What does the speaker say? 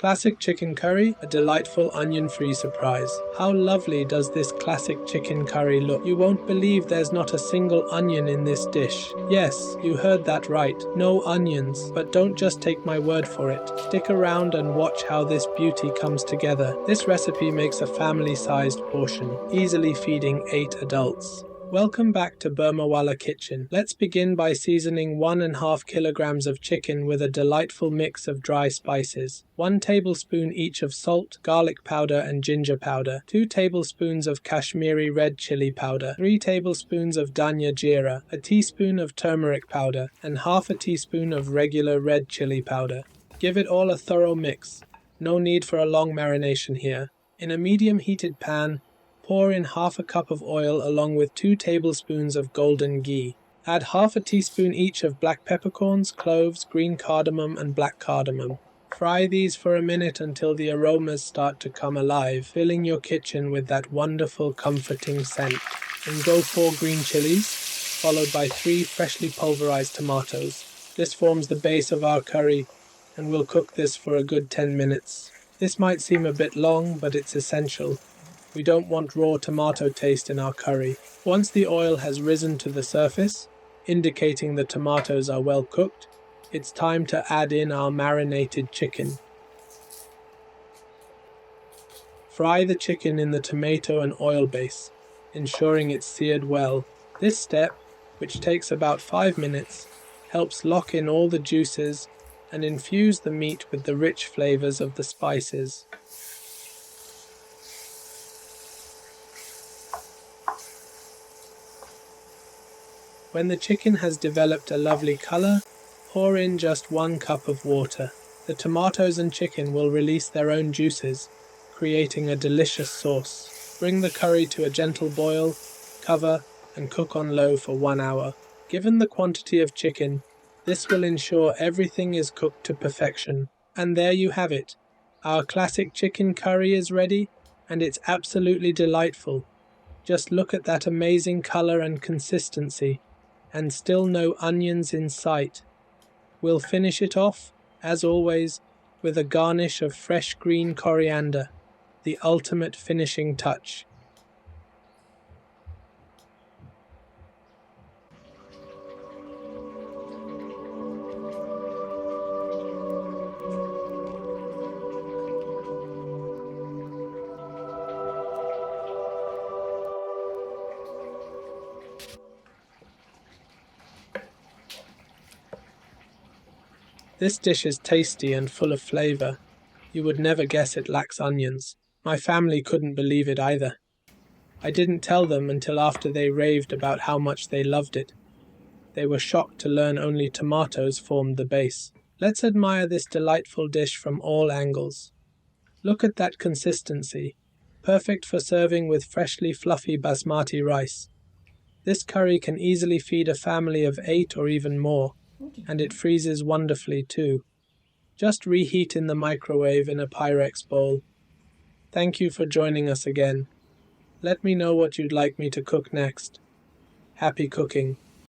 Classic chicken curry, a delightful onion-free surprise. How lovely does this classic chicken curry look? You won't believe there's not a single onion in this dish. Yes, you heard that right. No onions. But don't just take my word for it. Stick around and watch how this beauty comes together. This recipe makes a family-sized portion, easily feeding 8 adults. Welcome back to Burmawala Kitchen. Let's begin by seasoning 1.5 kilograms of chicken with a delightful mix of dry spices. 1 tablespoon each of salt, garlic powder and ginger powder. 2 tablespoons of Kashmiri red chili powder. 3 tablespoons of dhania jeera. A teaspoon of turmeric powder and half a teaspoon of regular red chili powder. Give it all a thorough mix. No need for a long marination here. In a medium heated pan, pour in half a cup of oil along with 2 tablespoons of golden ghee. Add half a teaspoon each of black peppercorns, cloves, green cardamom and black cardamom. Fry these for a minute until the aromas start to come alive, filling your kitchen with that wonderful comforting scent. Then go 4 green chilies, followed by 3 freshly pulverized tomatoes. This forms the base of our curry, and we'll cook this for a good 10 minutes. This might seem a bit long, but it's essential. We don't want raw tomato taste in our curry. Once the oil has risen to the surface, indicating the tomatoes are well cooked, it's time to add in our marinated chicken. Fry the chicken in the tomato and oil base, ensuring it's seared well. This step, which takes about 5 minutes, helps lock in all the juices and infuse the meat with the rich flavors of the spices. When the chicken has developed a lovely color, pour in just 1 cup of water. The tomatoes and chicken will release their own juices, creating a delicious sauce. Bring the curry to a gentle boil, cover, and cook on low for 1 hour. Given the quantity of chicken, this will ensure everything is cooked to perfection. And there you have it. Our classic chicken curry is ready, and it's absolutely delightful. Just look at that amazing color and consistency. And still no onions in sight. We'll finish it off, as always, with a garnish of fresh green coriander, the ultimate finishing touch. This dish is tasty and full of flavor. You would never guess it lacks onions. My family couldn't believe it either. I didn't tell them until after they raved about how much they loved it. They were shocked to learn only tomatoes formed the base. Let's admire this delightful dish from all angles. Look at that consistency, perfect for serving with freshly fluffy basmati rice. This curry can easily feed a family of 8 or even more. And it freezes wonderfully too. Just reheat in the microwave in a Pyrex bowl. Thank you for joining us again. Let me know what you'd like me to cook next. Happy cooking!